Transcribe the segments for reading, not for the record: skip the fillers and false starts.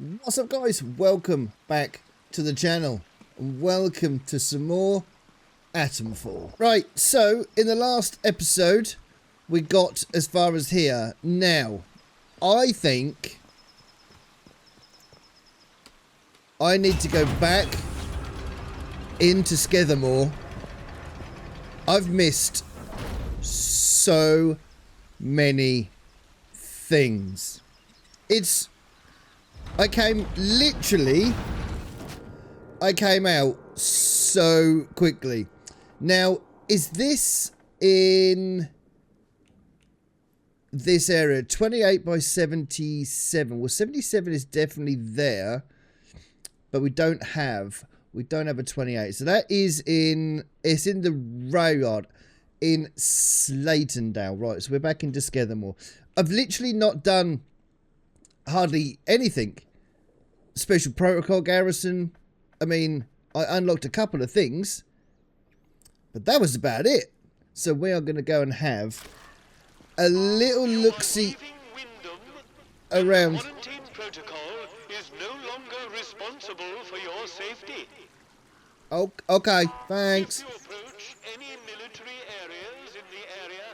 What's up, guys? Welcome back to the channel. Welcome to some more Atomfall. Right, so in the last episode we got as far as here. Now I think I need to go back into Skethermore. I've missed so many things. I came out so quickly. Now, is this in this area? 28 by 77. Well, 77 is definitely there, but we don't have a 28. So that is it's in the rail yard in Slaytondale. Right, so we're back into Skethermore. I've literally not done hardly anything. Special protocol garrison. I mean, I unlocked a couple of things, but that was about it. So we are going to go and have a little look-see around. Quarantine protocol is no longer responsible for your safety. Oh, okay, thanks. If you approach any military areas in the area,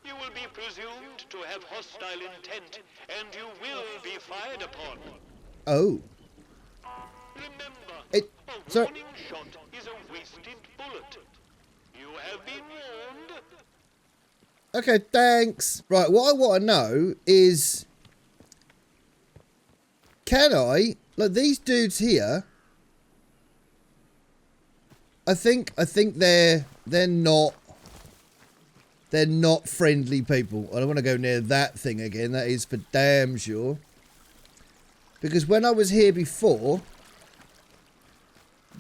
you will be presumed to have hostile intent, and you will be fired upon. Oh. Remember, a warning shot is a wasted bullet. You have been warned. Okay, thanks. Right, what I want to know is, can I, like these dudes here, I think they're not friendly people. I don't want to go near that thing again. That is for damn sure. Because when I was here before,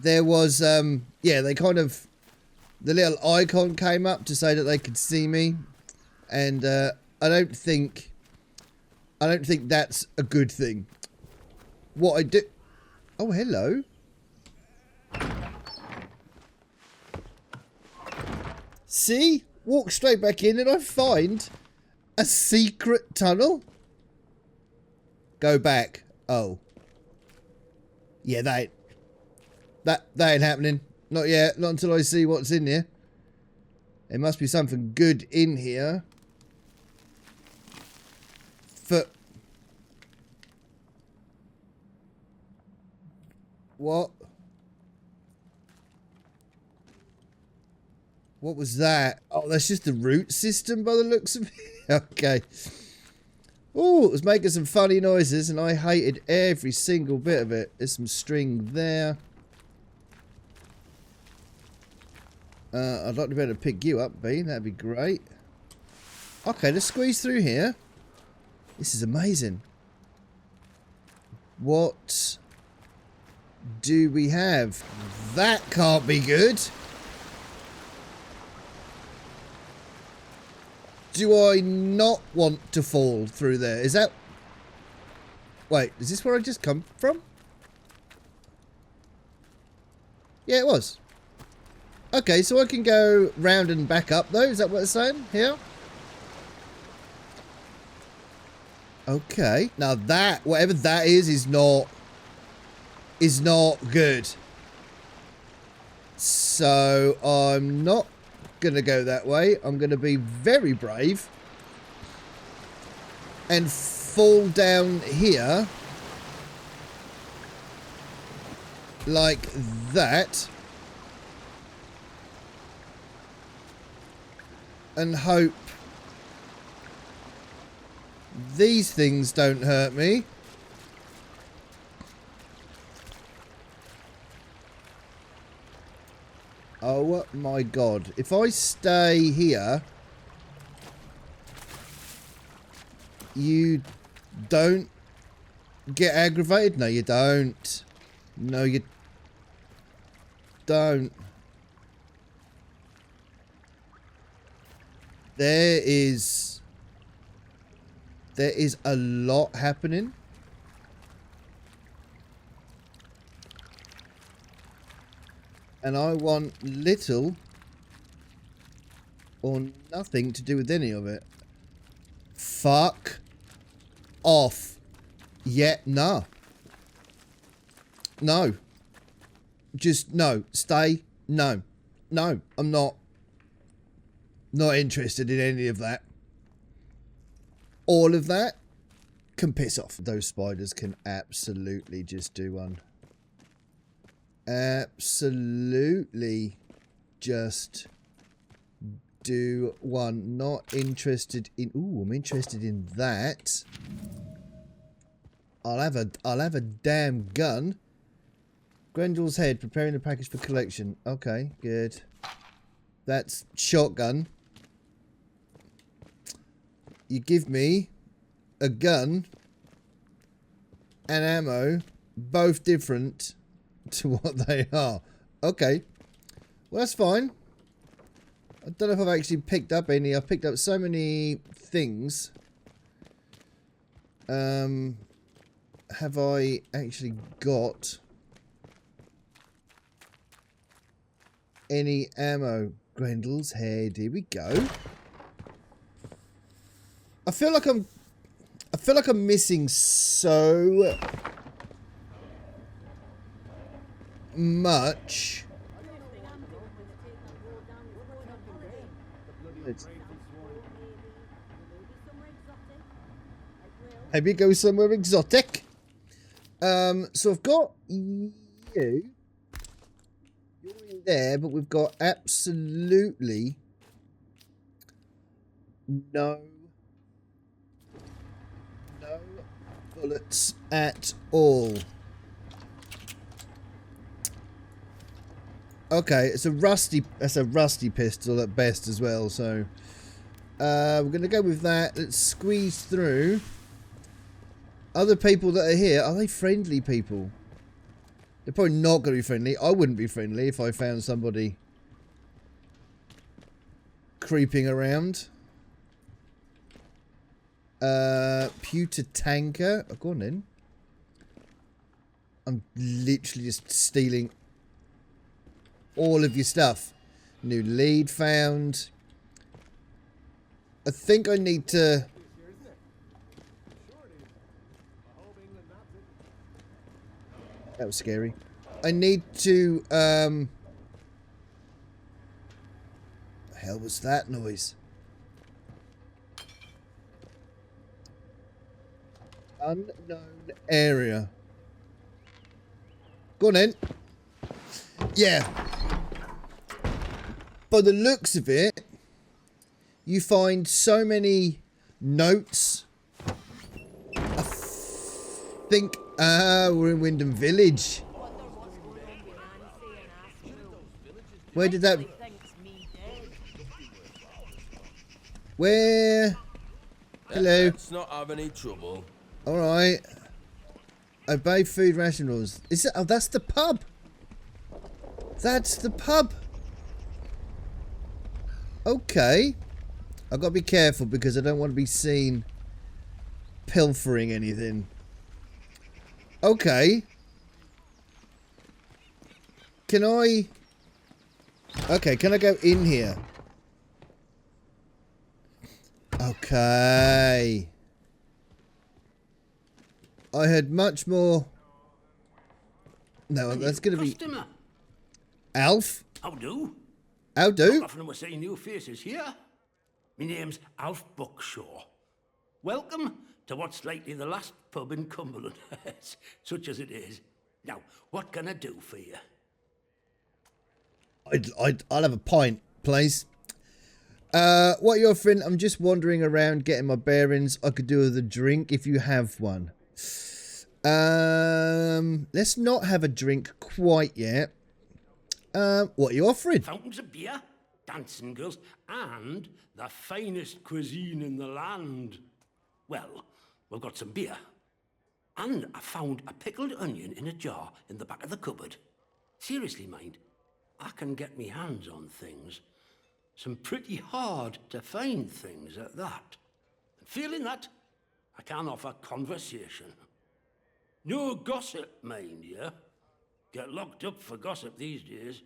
there was yeah, they kind of, the little icon came up to say that they could see me, and I don't think that's a good thing. What I do, oh hello. See? Walk straight back in and I find a secret tunnel. Go back. Oh. Yeah, that ain't happening. Not yet. Not until I see what's in here. There must be something good in here. What? What was that? Oh, that's just the root system by the looks of it. Okay. Oh, it was making some funny noises and I hated every single bit of it. There's some string there. I'd like to be able to pick you up, Bean. That'd be great. Okay, let's squeeze through here. This is amazing. What do we have? That can't be good. Do I not want to fall through there? Is that... Wait, is this where I just come from? Yeah, it was. Okay, so I can go round and back up though. Is that what it's saying here? Okay. Now that, whatever that is not good. So I'm not gonna go that way. I'm gonna be very brave and fall down here like that and hope these things don't hurt me. Oh my god. If I stay here, you don't get aggravated? No, you don't. No, you don't. There is a lot happening. And I want little or nothing to do with any of it. Fuck off. Yeah, no. No. Just no. Stay. No. No, I'm not interested in any of that. All of that can piss off. Those spiders can absolutely just do one. Absolutely just do one. Not interested in... Ooh, I'm interested in that. I'll have a damn gun. Grendel's head, preparing the package for collection. Okay, good. That's shotgun. You give me a gun and ammo, both different to what they are. Okay. Well, that's fine. I don't know if I've actually picked up any. I've picked up so many things. Have I actually got any ammo? Grendel's head. Here we go. I feel like I'm missing so much. Maybe go somewhere exotic. So I've got you. You're in there, but we've got absolutely no bullets at all. Okay, it's a rusty. That's a rusty pistol at best as well. So we're gonna go with that. Let's squeeze through. Other people that are here, are they friendly people? They're probably not going to be friendly. I wouldn't be friendly if I found somebody creeping around. Pewter tanker. Oh, go on then. I'm literally just stealing all of your stuff. New lead found. I think I need to... That was scary. I need to, the hell was that noise? Unknown area. Go on then. Yeah. By the looks of it, you find so many notes. I think... we're in Wyndham Village. Where did that... Where... Hello. Let's not have any trouble. Alright. Obey food ration rules. Is it... Oh, that's the pub. That's the pub. Okay. I've got to be careful because I don't want to be seen pilfering anything. Okay. Can I... Okay, can I go in here? Okay. I had much more... No, that's going to be... Alf? How do? How do? Not often we're seeing new faces here. My name's Alf Buckshaw. Welcome to what's likely the last pub in Cumberland, such as it is. Now, what can I do for you? I'll have a pint, please. What you're offering? I'm just wandering around getting my bearings. I could do with a drink if you have one. Let's not have a drink quite yet. What are you offering? Fountains of beer, dancing girls, and the finest cuisine in the land. Well, we've got some beer. And I found a pickled onion in a jar in the back of the cupboard. Seriously, mind, I can get me hands on things. Some pretty hard to find things at that. And feeling that, I can offer conversation. No gossip, mind you. Get locked up for gossip these days.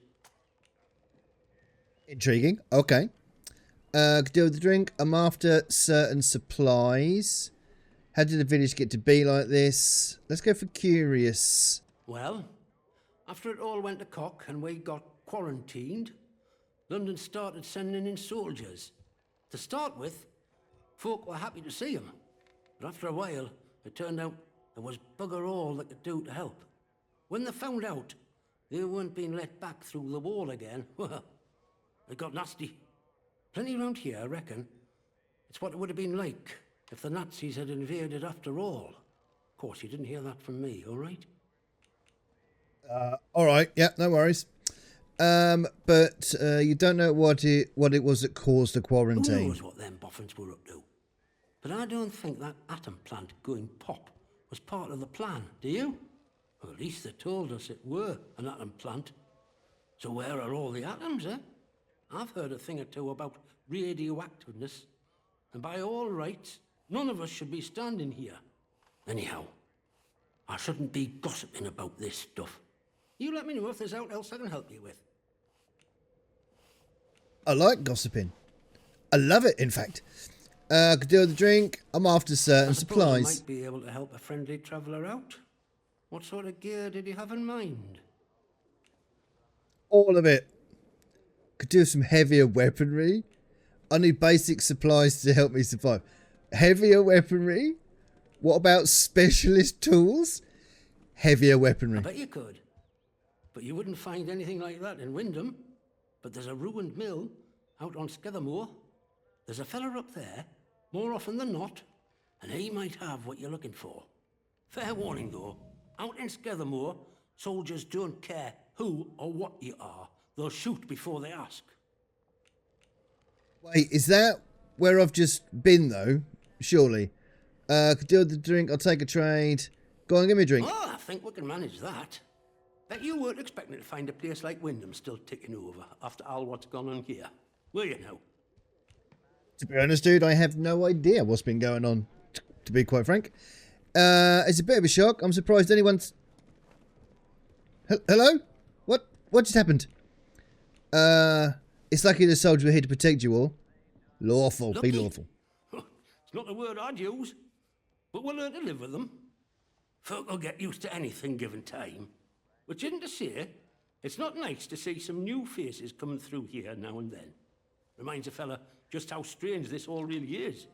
Intriguing. Okay. Could deal with the drink. I'm after certain supplies. How did the village get to be like this? Let's go for curious. Well, After it all went to cock and we got quarantined, London started sending in soldiers. To start with, folk were happy to see him. But after a while, it turned out there was bugger all they could do to help. When they found out they weren't being let back through the wall again, well, it got nasty. Plenty round here, I reckon. It's what it would have been like if the Nazis had invaded after all. Of course, you didn't hear that from me, all right? All right, yeah, no worries. But you don't know what it was that caused the quarantine. Who knows what them boffins were up to? But I don't think that atom plant going pop was part of the plan, do you? Well, at least they told us it were an atom plant. So where are all the atoms, eh? I've heard a thing or two about radioactiveness, and by all rights, none of us should be standing here. Anyhow, I shouldn't be gossiping about this stuff. You let me know if there's aught else I can help you with. I like gossiping. I love it, in fact. Could do with a drink. I'm after certain supplies. I might be able to help a friendly traveller out. What sort of gear did you have in mind? All of it. Could do some heavier weaponry. I need basic supplies to help me survive. Heavier weaponry? What about specialist tools? Heavier weaponry. I bet you could. But you wouldn't find anything like that in Wyndham. But there's a ruined mill out on Skethermore. There's a fella up there, more often than not, and he might have what you're looking for. Fair warning, though. Out in Skethermore, soldiers don't care who or what you are. They'll shoot before they ask. Wait, is that where I've just been, though? Surely. Could do with the drink. I'll take a trade. Go on, give me a drink. Oh, I think we can manage that. Bet you weren't expecting to find a place like Wyndham still ticking over after all what's gone on here. Were you now? To be honest, dude, I have no idea what's been going on, to be quite frank. It's a bit of a shock. I'm surprised anyone's... Hello? What just happened? It's lucky the soldiers were here to protect you all. Lawful. Lucky? Be lawful. It's not a word I'd use, but we'll learn to live with them. Folk will get used to anything given time. Which isn't to say, it's not nice to see some new faces coming through here now and then. Reminds a fella just how strange this all really is.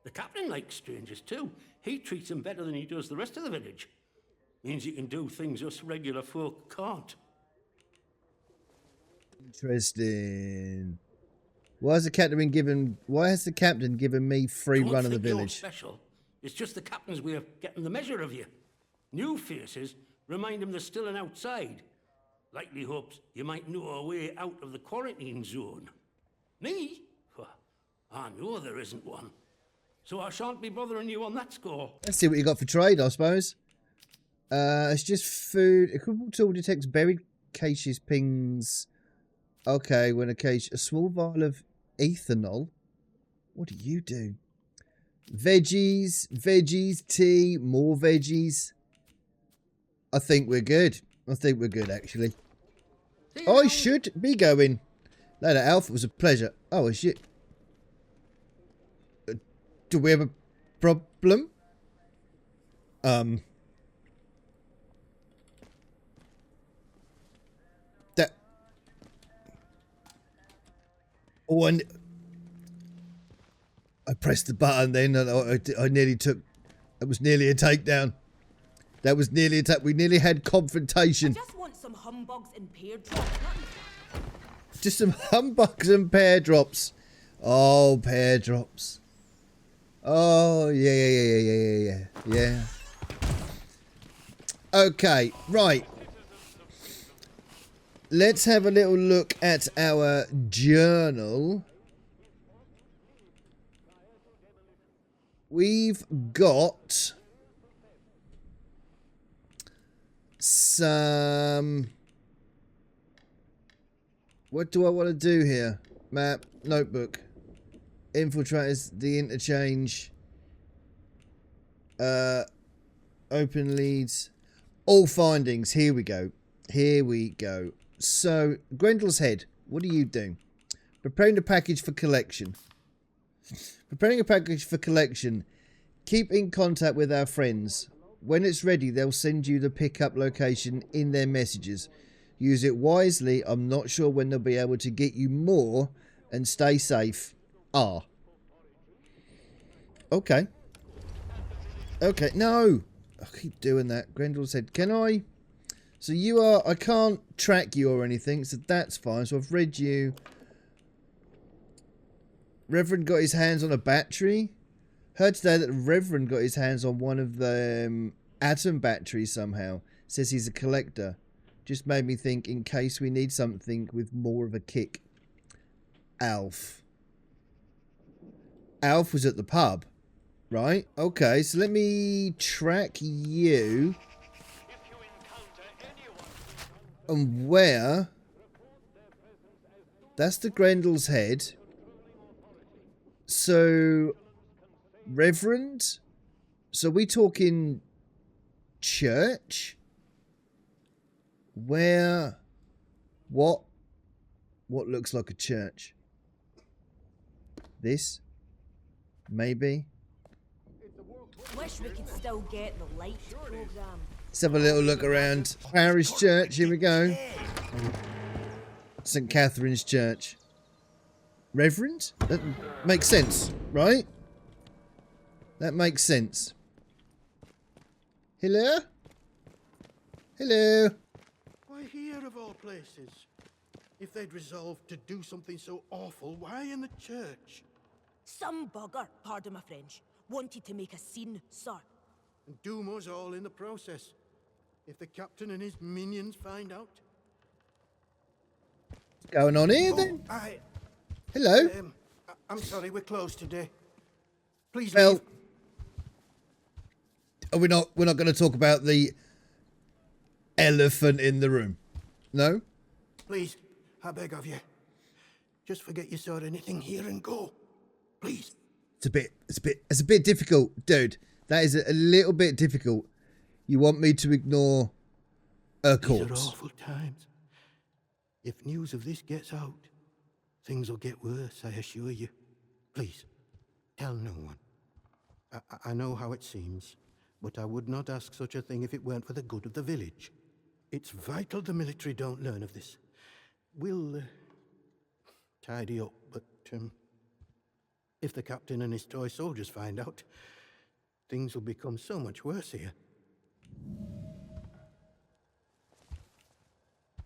The captain likes strangers too. He treats them better than he does the rest of the village. Means you can do things us regular folk can't. Interesting. Why has the captain given me free run of the village? Special. It's just the captain's way of getting the measure of you. New faces remind him there's still an outside. Likely hopes you might know a way out of the quarantine zone. Me? Well, I know there isn't one. So I shan't be bothering you on that score. Let's see what you got for trade, I suppose. It's just food. Equipment tool detects buried caches, pings. Okay, when a small vial of ethanol. What do you do? Veggies, tea, more veggies. I think we're good. Actually. I should be going. Later, Alf, it was a pleasure. Oh, shit. Do we have a problem? That... Oh, I pressed the button then and I nearly took... It was nearly a takedown. That was nearly a we nearly had confrontation. I just want some humbugs and pear drops. Just some humbugs and pear drops. Oh, pear drops. Oh, yeah. Okay, right. Let's have a little look at our journal. We've got some... What do I want to do here? Map, notebook. Infiltrators, the interchange. Open leads. All findings. Here we go. So, Grendel's Head. What do you do? Preparing the package for collection. Preparing a package for collection. Keep in contact with our friends. When it's ready, they'll send you the pickup location in their messages. Use it wisely. I'm not sure when they'll be able to get you more, and stay safe. Ah. Okay. Okay, no. I keep doing that. Grendel said, can I? So you are, I can't track you or anything, so that's fine. So I've read you. Reverend got his hands on a battery. Heard today that the Reverend got his hands on one of the atom batteries somehow. Says he's a collector. Just made me think in case we need something with more of a kick. Alf. Alf was at the pub, right? Okay, so let me track you. And where? That's the Grendel's head. So, Reverend? So we talking church? Where? What looks like a church? This? Maybe? Wish we could still get the light program. Let's have a little look around. Parish Church, here we go. St. Catherine's Church. Reverend? That makes sense, right? That makes sense. Hello? Hello? Why here of all places? If they'd resolved to do something so awful, why in the church? Some bugger, pardon my French, wanted to make a scene, sir. And doom us all in the process. If the captain and his minions find out. What's going on here then? Hello? I'm sorry, we're closed today. Please Well, leave. are we're not going to talk about the elephant in the room. No? Please, I beg of you. Just forget you saw anything here and go. Please. It's a bit difficult, dude. That is a little bit difficult. You want me to ignore a These are corpse? awful times. If news of this gets out, things will get worse, I assure you. Please, tell no one. I know how it seems, but I would not ask such a thing if it weren't for the good of the village. It's vital the military don't learn of this. We'll tidy up, but if the captain and his toy soldiers find out, things will become so much worse here.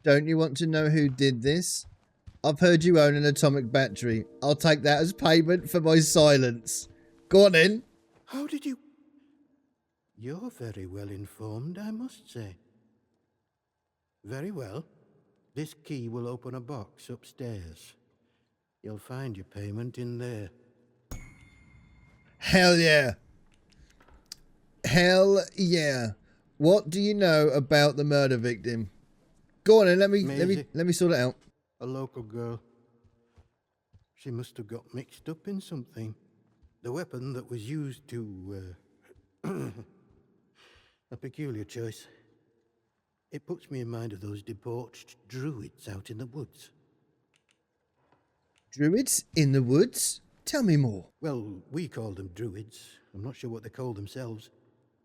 Don't you want to know who did this? I've heard you own an atomic battery. I'll take that as payment for my silence. Go on then. How did you... You're very well informed, I must say. Very well. This key will open a box upstairs. You'll find your payment in there. Hell yeah. Hell yeah. What do you know about the murder victim? Go on then, let me sort it out. A local girl. She must have got mixed up in something. The weapon that was used to... a peculiar choice. It puts me in mind of those debauched druids out in the woods. Druids in the woods? Tell me more. Well, we call them druids. I'm not sure what they call themselves.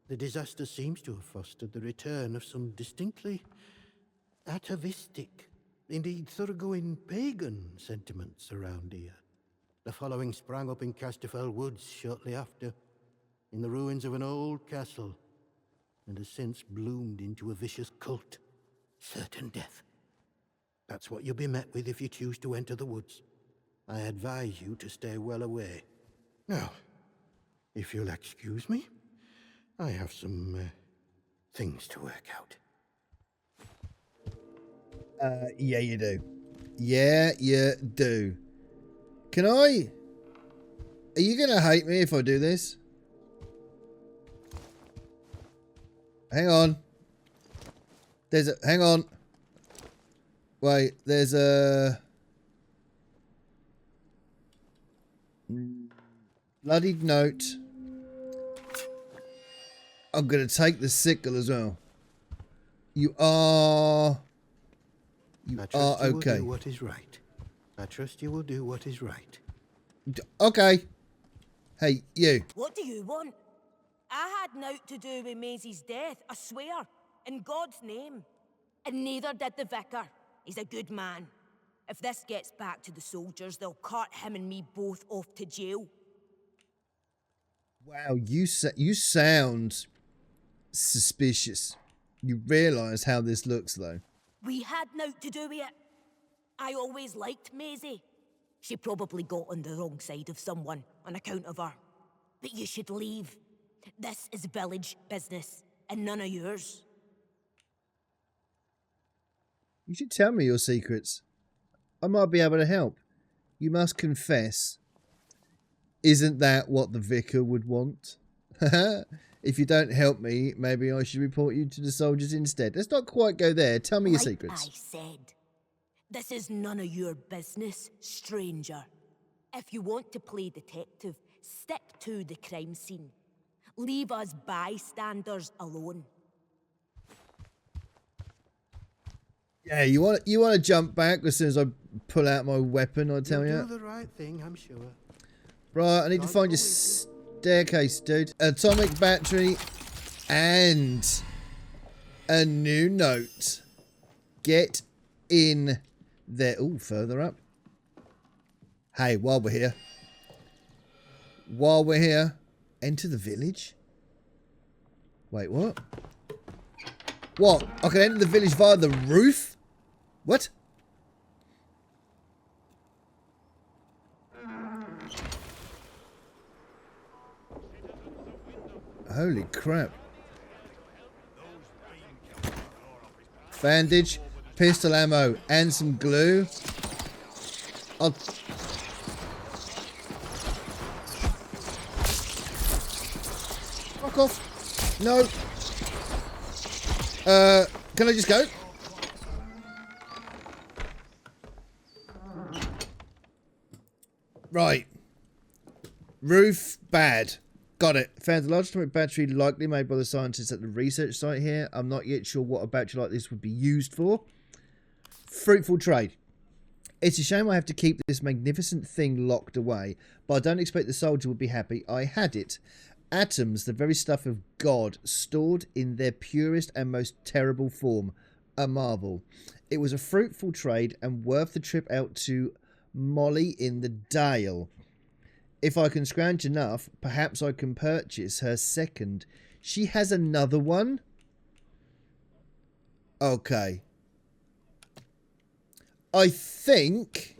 The disaster seems to have fostered the return of some distinctly atavistic, indeed thoroughgoing pagan sentiments around here. The following sprang up in Casterfell Woods shortly after, in the ruins of an old castle, and has since bloomed into a vicious cult. Certain death. That's what you'll be met with if you choose to enter the woods. I advise you to stay well away. Now, if you'll excuse me, I have some things to work out. Yeah, you do. Yeah, you do. Can I... Are you going to hate me if I do this? Hang on. Hang on. Wait, there's a... bloody note. I'm going to take the sickle as well. You are... I trust you will okay. do what is right. I trust you will do what is right. Okay. Hey, you. What do you want? I had naught to do with Maisie's death, I swear, in God's name. And neither did the vicar. He's a good man. If this gets back to the soldiers, they'll cart him and me both off to jail. Wow, you sound suspicious. You realise how this looks, though. We had naught to do with it. I always liked Maisie. She probably got on the wrong side of someone on account of her. But you should leave. This is village business, and none of yours. You should tell me your secrets. I might be able to help. You must confess. Isn't that what the vicar would want? If you don't help me, maybe I should report you to the soldiers instead. Let's not quite go there. Tell me your secrets. I said, this is none of your business, stranger. If you want to play detective, stick to the crime scene. Leave us bystanders alone. Yeah, you want to jump back as soon as I pull out my weapon, I tell you. You'll do the right thing, I'm sure. Right, I need to find your staircase, dude. Atomic battery and a new note. Get in there. Oh, further up. Hey, while we're here, enter the village. Wait, what? What? I can enter the village via the roof? What? Holy crap. Bandage, pistol ammo, and some glue. I'll... Fuck off. No. Can I just go? Right. Roof, bad. Got it. Found a large atomic battery likely made by the scientists at the research site here. I'm not yet sure what a battery like this would be used for. Fruitful trade. It's a shame I have to keep this magnificent thing locked away, but I don't expect the soldier would be happy. I had it. Atoms, the very stuff of God, stored in their purest and most terrible form. A marvel. It was a fruitful trade and worth the trip out to Molly in the Dale. If I can scrounge enough, perhaps I can purchase her second. She has another one? Okay. I think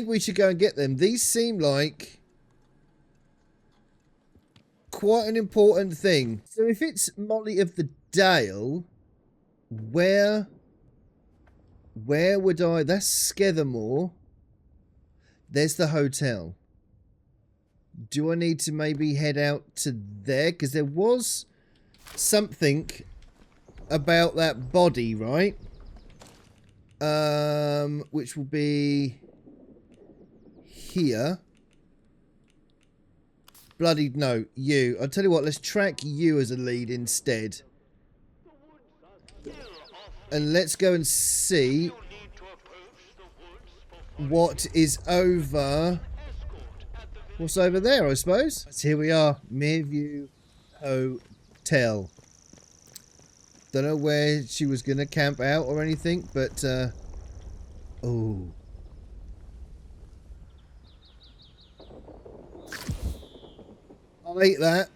we should go and get them. These seem like quite an important thing. So if it's Molly of the Dale, where would I... That's Skethermore. There's the hotel. Do I need to maybe head out to there? Because there was something about that body, right? Which will be here. Bloody no, you. I'll tell you what, let's track you as a lead instead. And let's go and see what is over... What's over there, I suppose? So here we are, Mereview Hotel. Don't know where she was going to camp out or anything, but... oh. I'll eat that.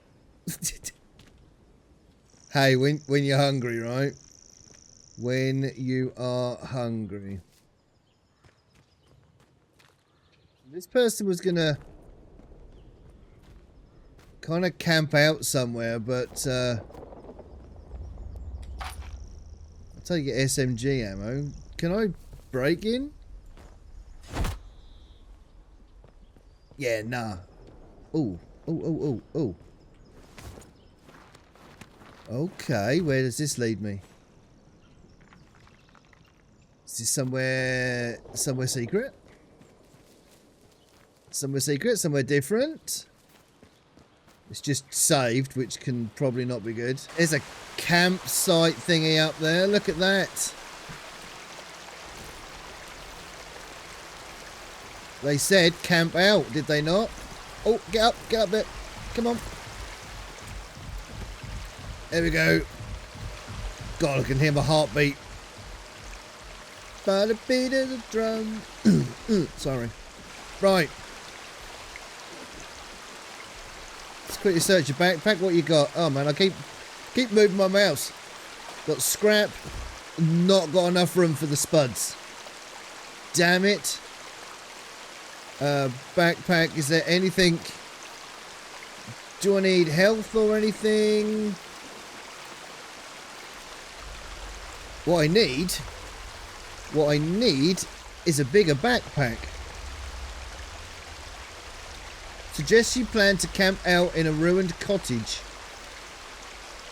Hey, when you're hungry, right? When you are hungry. This person was going to kind of camp out somewhere, but I'll take your SMG ammo. Can I break in? Yeah, nah. Ooh. Oh. Okay, where does this lead me? Is this somewhere secret? Somewhere secret, somewhere different? It's just saved, which can probably not be good. There's a campsite thingy up there. Look at that. They said camp out, did they not? Oh, get up there. Come on. There we go. God, I can hear my heartbeat. By the beat of the drum. Sorry. Right. Let's quickly search your backpack. What you got? Oh man, I keep moving my mouse. Got scrap. Not got enough room for the spuds. Damn it. Backpack. Is there anything? Do I need health or anything? What I need is a bigger backpack. Suggests you plan to camp out in a ruined cottage.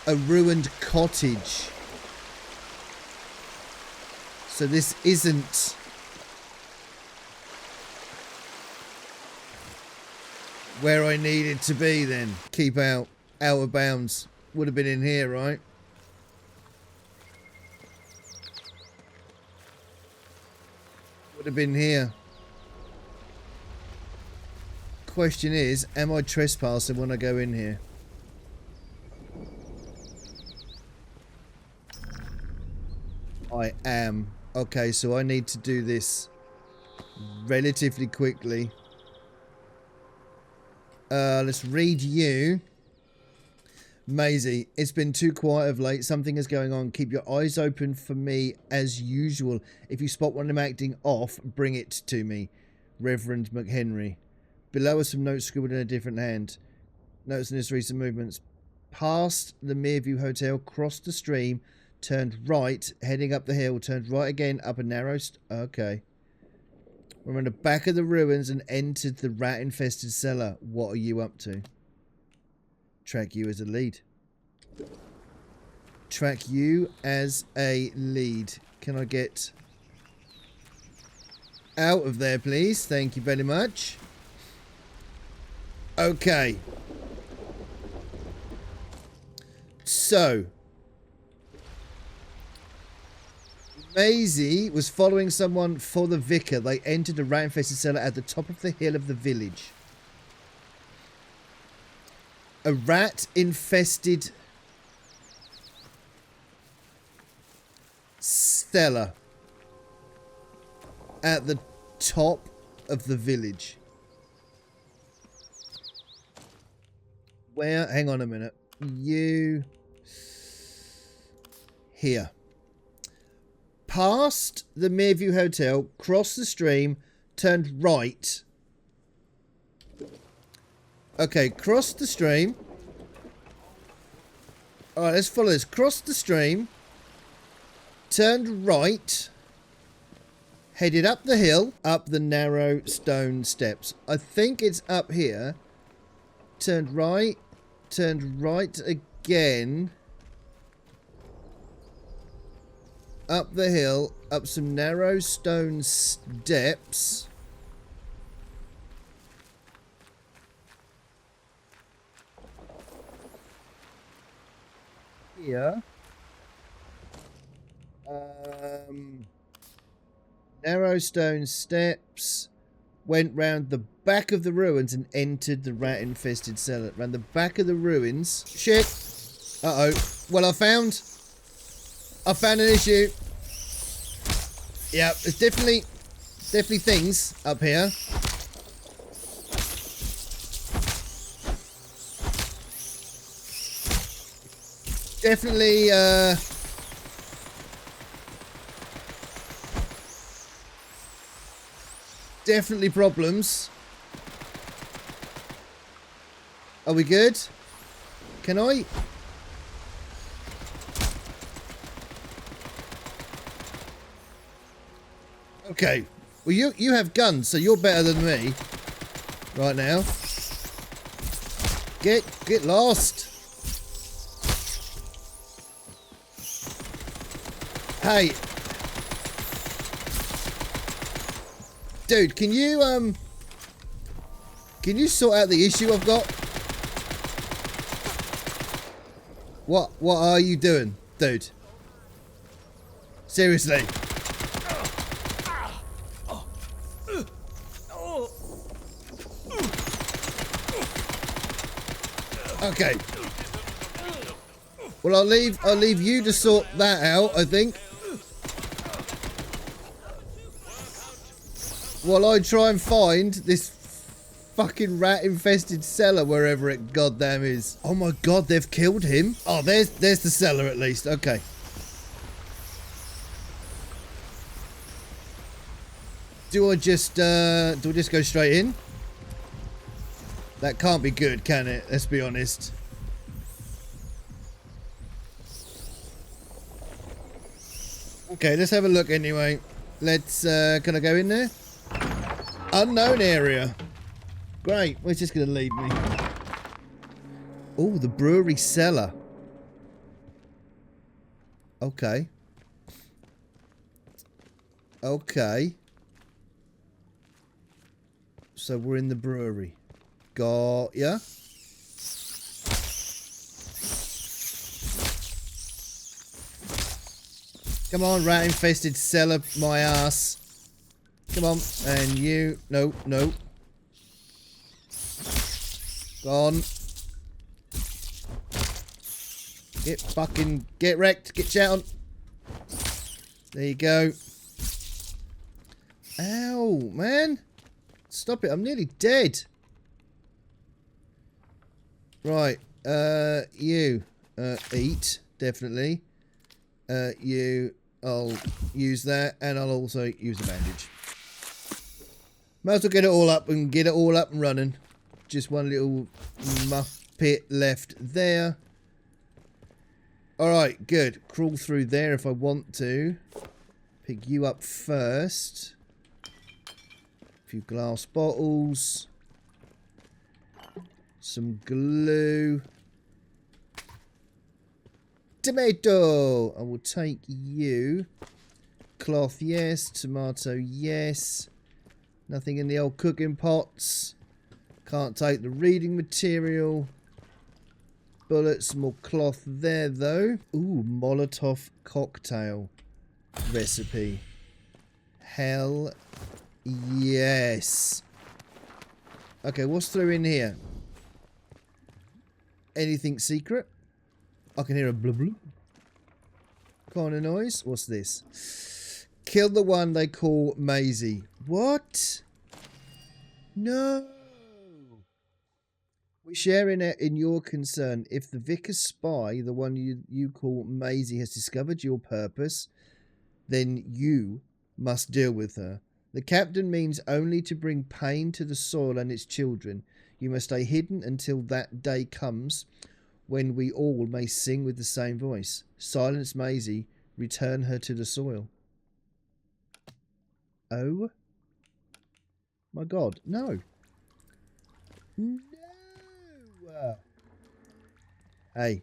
A ruined cottage. So this isn't... where I needed to be then. Keep out of bounds. Would have been in here, right? Would have been here. Question is, am I trespassing when I go in here? I am. Okay, so I need to do this relatively quickly. Let's read you. Maisie, it's been too quiet of late. Something is going on. Keep your eyes open for me as usual. If you spot one of them acting off, bring it to me. Reverend McHenry. Below are some notes scribbled in a different hand. Notes in his recent movements. Past the Mereview Hotel, crossed the stream, turned right, heading up the hill, turned right again, up a narrow... okay. We're on the back of the ruins and entered the rat-infested cellar. What are you up to? Track you as a lead. Track you as a lead. Can I get out of there, please? Thank you very much. Okay. So... Maisie was following someone for the vicar. They entered a rat-infested cellar at the top of the hill of the village. A rat-infested cellar at the top of the village. Where? Hang on a minute. You... here. Past the Mereview Hotel, crossed the stream, turned right. Okay, crossed the stream. Alright, let's follow this. Crossed the stream, turned right, headed up the hill, up the narrow stone steps. I think it's up here. Turned right again. Up the hill, up some narrow stone steps. Here. Narrow stone steps. Went round the back of the ruins and entered the rat-infested cellar. Round the back of the ruins. Shit. Uh-oh. Well, I found an issue. Yeah, there's definitely things up here. Definitely problems. Are we good? Can I? Okay. Well, you have guns, so you're better than me right now. Get lost. Hey. Dude, can you sort out the issue I've got? What are you doing, dude? Seriously. Okay. Well, I'll leave you to sort that out, I think. While I try and find this fucking rat-infested cellar wherever it goddamn is. Oh my god, they've killed him. Oh, there's the cellar at least. Okay. Do I just go straight in? That can't be good, can it? Let's be honest. Okay, let's have a look anyway. Let's, can I go in there? Unknown area. Great. Where's this going to lead me? Oh, the brewery cellar. Okay. Okay. So we're in the brewery. Got ya. Come on, rat-infested cellar, my ass. Come on. And you. No, no. Gone. Get wrecked. Get down. There you go. Ow, man. Stop it. I'm nearly dead. Right. You. Eat. Definitely. You. I'll use that. And I'll also use a bandage. Might as well get it all up and running. Just one little muppet left there. Alright, good. Crawl through there if I want to. Pick you up first. A few glass bottles. Some glue. Tomato! I will take you. Cloth, yes. Tomato, yes. Nothing in the old cooking pots. Can't take the reading material. Bullets, more cloth there though. Ooh, Molotov cocktail recipe. Hell yes. Okay, what's through in here? Anything secret? I can hear a blub blub kind of noise. What's this? Kill the one they call Maisie. What? No. We share in your concern. If the vicar's spy, the one you call Maisie, has discovered your purpose, then you must deal with her. The captain means only to bring pain to the soil and its children. You must stay hidden until that day comes when we all may sing with the same voice. Silence Maisie. Return her to the soil. Oh my god, no. No. Hey.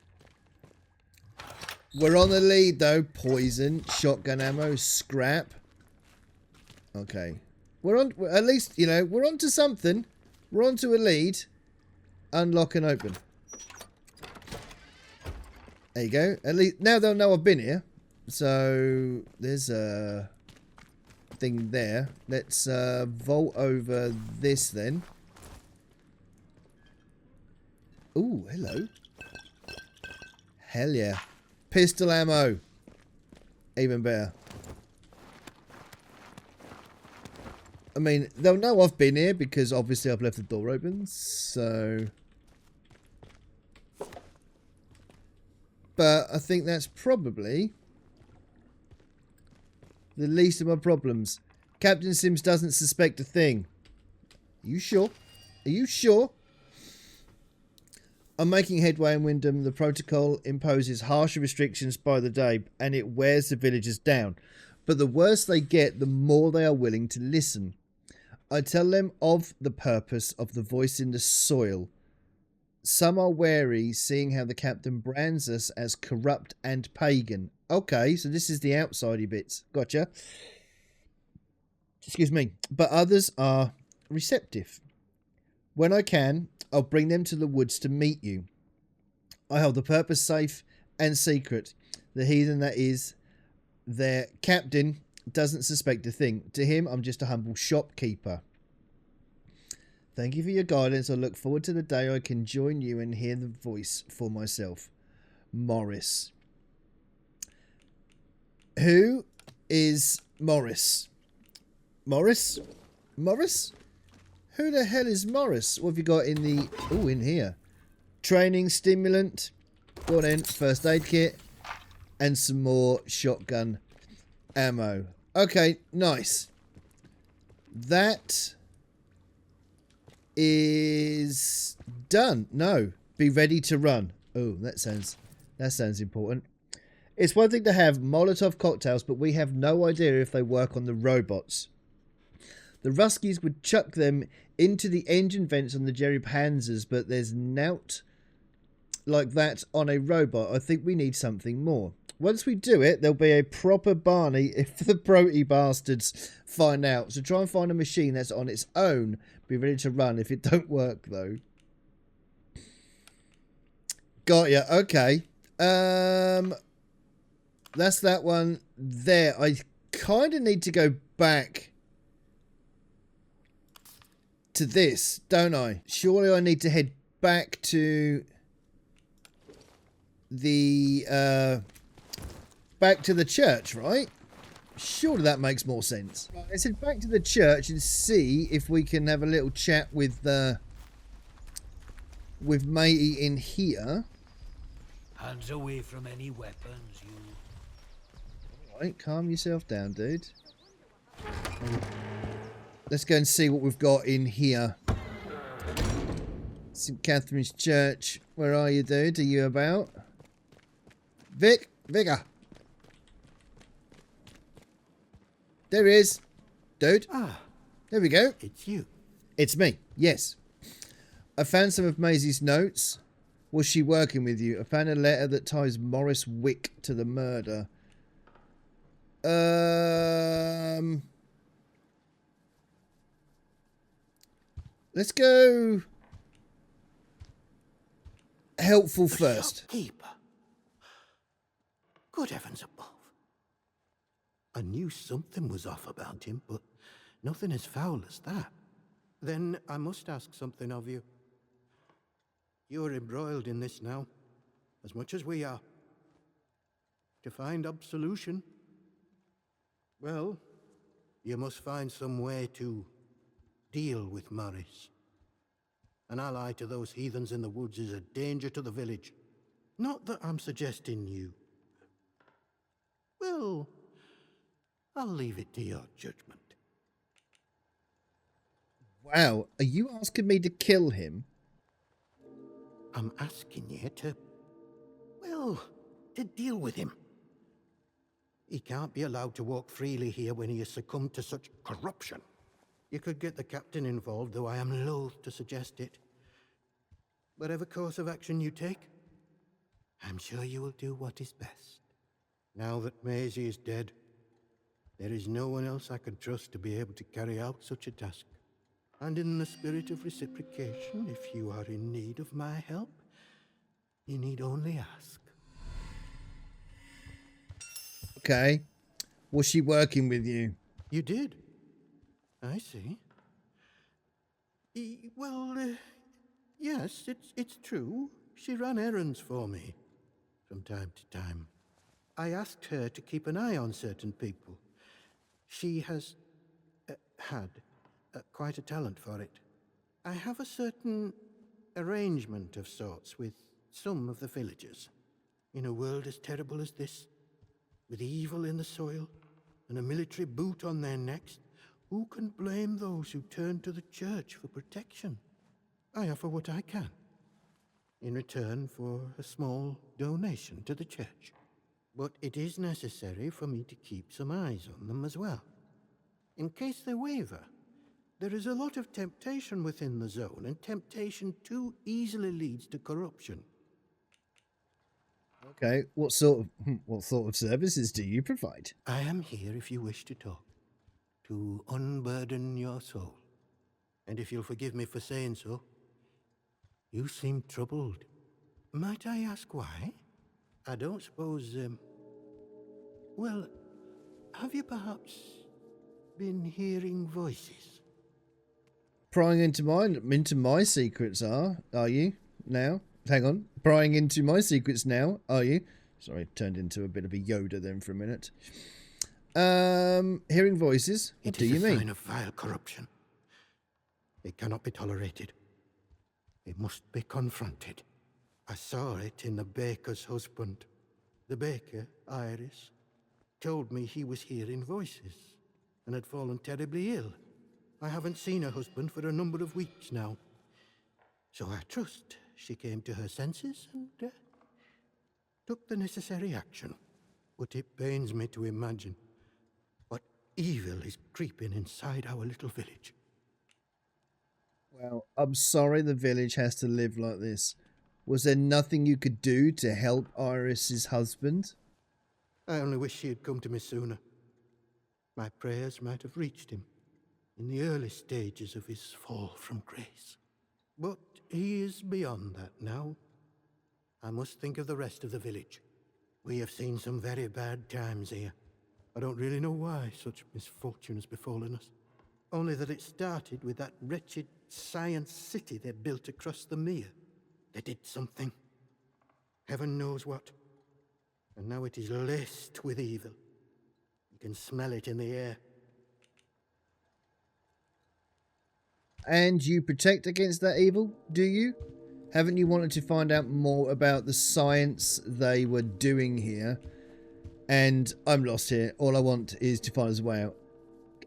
We're on the lead though. Poison, shotgun ammo, scrap. Okay. We're on, at least, you know, we're on to something. We're on to a lead. Unlock and open. There you go. At least, now they'll know I've been here. So, there's a thing there. Let's vault over this then. Ooh, hello. Hell yeah. Pistol ammo. Even better. I mean, they'll know I've been here because obviously I've left the door open, so... But I think that's probably the least of my problems. Captain Sims doesn't suspect a thing. Are you sure? Are you sure? I'm making headway in Wyndham. The protocol imposes harsher restrictions by the day, and it wears the villagers down. But the worse they get, the more they are willing to listen. I tell them of the purpose of the voice in the soil. Some are wary, seeing how the captain brands us as corrupt and pagan. Okay, so this is the outsidey bits. Gotcha. Excuse me. But others are receptive. When I can, I'll bring them to the woods to meet you. I hold the purpose safe and secret. The heathen that is, their captain doesn't suspect a thing. To him, I'm just a humble shopkeeper. Thank you for your guidance. I look forward to the day I can join you and hear the voice for myself. Morris. Who is Morris? Morris? Morris? Who the hell is Morris? What have you got in the... Oh, in here. Training stimulant. Go on then. First aid kit. And some more shotgun ammo. Okay, nice. That is done. No. Be ready to run. Oh, that sounds important. It's one thing to have Molotov cocktails, but we have no idea if they work on the robots. The Ruskies would chuck them into the engine vents on the Jerry Panzers, but there's nout like that on a robot. I think we need something more. Once we do it, there'll be a proper Barney if the Brody bastards find out. So try and find a machine that's on its own. Be ready to run if it don't work, though. Got ya. Okay. That's that one there. I kind of need to go back to this, don't I? Surely I need to head back to the church, right? Surely that makes more sense. Right, let's head back to the church and see if we can have a little chat with Matey in here. Hands away from any weapons, you. Alright, calm yourself down, dude. Let's go and see what we've got in here. St. Catherine's Church. Where are you, dude? Are you about? Vicar. There he is. Dude. Ah, There we go. it's you. It's me. Yes. I found some of Maisie's notes. Was she working with you? I found a letter that ties Morris Wick to the murder. Let's go helpful first. Shopkeeper. Good heavens above. I knew something was off about him, but nothing as foul as that. Then I must ask something of you. You're embroiled in this now, as much as we are. To find absolution, well, you must find some way to deal with Morris. An ally to those heathens in the woods is a danger to the village. Not that I'm suggesting you. Well, I'll leave it to your judgment. Wow, are you asking me to kill him? I'm asking you to deal with him. He can't be allowed to walk freely here when he has succumbed to such corruption. You could get the captain involved, though I am loath to suggest it. Whatever course of action you take, I'm sure you will do what is best. Now that Maisie is dead, there is no one else I can trust to be able to carry out such a task. And in the spirit of reciprocation, if you are in need of my help, you need only ask. Okay. Was she working with you? You did? I see. Yes, it's true. She ran errands for me from time to time. I asked her to keep an eye on certain people. She has had quite a talent for it. I have a certain arrangement of sorts with some of the villagers. In a world as terrible as this, with evil in the soil and a military boot on their necks, who can blame those who turn to the church for protection? I offer what I can, in return for a small donation to the church. But it is necessary for me to keep some eyes on them as well. In case they waver, there is a lot of temptation within the zone, and temptation too easily leads to corruption. Okay. What sort of services do you provide? I am here if you wish to talk, to unburden your soul. And if you'll forgive me for saying so, you seem troubled. Might I ask why? I don't suppose, have you perhaps been hearing voices? Prying into my secrets are you now? Hang on. Prying into my secrets now, are you? Sorry, turned into a bit of a Yoda then for a minute. Hearing voices. What do you mean? It is a sign of vile corruption. It cannot be tolerated. It must be confronted. I saw it in the baker's husband. The baker, Iris, told me he was hearing voices and had fallen terribly ill. I haven't seen her husband for a number of weeks now. So I trust she came to her senses and took the necessary action. But it pains me to imagine what evil is creeping inside our little village. Well, I'm sorry the village has to live like this. Was there nothing you could do to help Iris's husband? I only wish she had come to me sooner. My prayers might have reached him in the early stages of his fall from grace. But he is beyond that now. I must think of the rest of the village. We have seen some very bad times here. I don't really know why such misfortune has befallen us. Only that it started with that wretched science city they built across the mere. They did something. Heaven knows what. And now it is laced with evil. You can smell it in the air. And you protect against that evil, do you? Haven't you wanted to find out more about the science they were doing here? And I'm lost here. All I want is to find us a way out.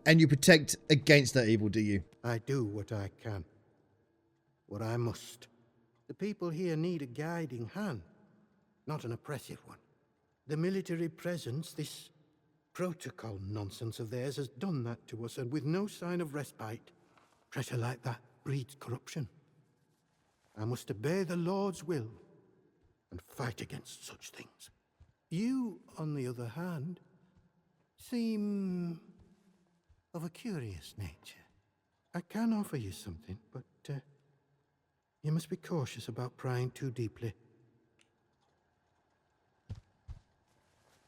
And you protect against that evil, do you? I do what I can. What I must. The people here need a guiding hand, not an oppressive one. The military presence, this protocol nonsense of theirs, has done that to us, and with no sign of respite. Pressure like that breeds corruption. I must obey the Lord's will and fight against such things. You, on the other hand, seem of a curious nature. I can offer you something, but you must be cautious about prying too deeply.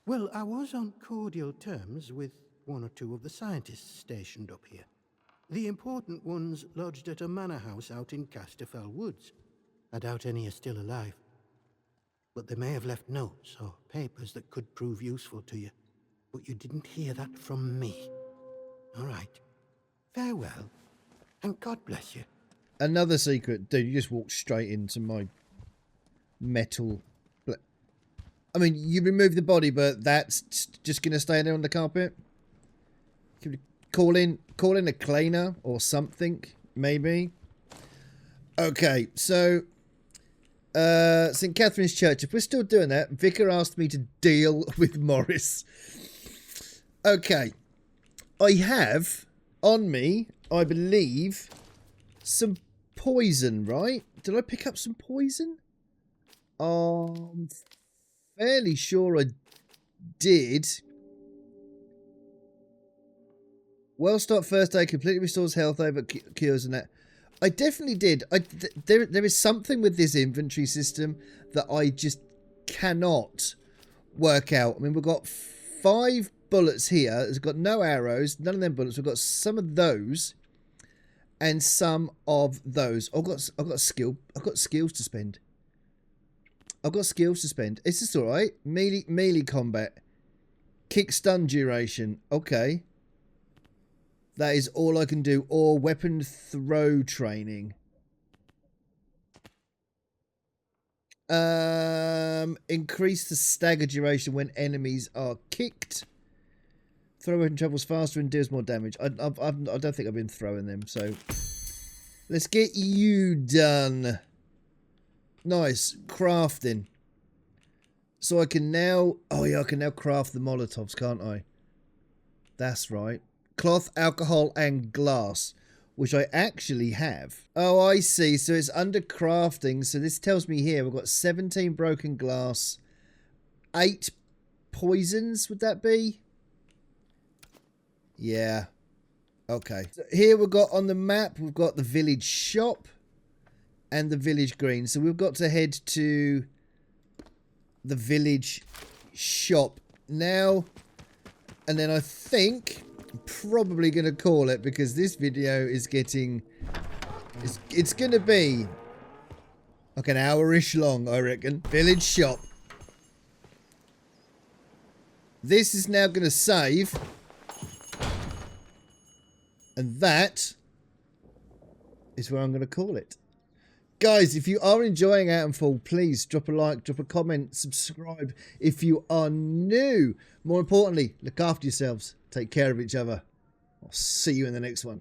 Well, I was on cordial terms with one or two of the scientists stationed up here. The important ones lodged at a manor house out in Casterfell Woods. I doubt any are still alive. But they may have left notes or papers that could prove useful to you. But you didn't hear that from me. All right. Farewell, and God bless you. Another secret. Dude, you just walked straight into my metal... I mean, you remove the body, but that's just going to stay there on the carpet? Call in a cleaner or something, maybe. Okay, so... St. Catherine's Church. If we're still doing that, Vicar asked me to deal with Morris. Okay. I have on me, I believe, some poison, right? Did I pick up some poison? I'm fairly sure I did. Well start first aid, completely restores health over cures and that. I definitely did. There is something with this inventory system that I just cannot work out. I mean, we've got 5 bullets here. It's got no arrows, none of them bullets. We've got some of those and some of those. I've got skills to spend. It's just all right. Melee combat, kick stun duration. Okay. That is all I can do. Or weapon throw training. Increase the stagger duration when enemies are kicked. Throw weapon travels faster and deals more damage. I don't think I've been throwing them. So let's get you done. Nice. Crafting. So I can now... Oh yeah, I can now craft the Molotovs, can't I? That's right. Cloth, alcohol, and glass, which I actually have. Oh, I see. So it's under crafting. So this tells me here we've got 17 broken glass, 8 poisons. Would that be? Yeah. Okay. So here we've got on the map, we've got the village shop and the village green. So we've got to head to the village shop now. And then I think... I'm probably going to call it because this video is getting It's going to be like an hour-ish long, I reckon. Village shop. This is now going to save. And that is where I'm going to call it. Guys, if you are enjoying Atomfall, please drop a like, drop a comment, subscribe if you are new. More importantly, look after yourselves. Take care of each other. I'll see you in the next one.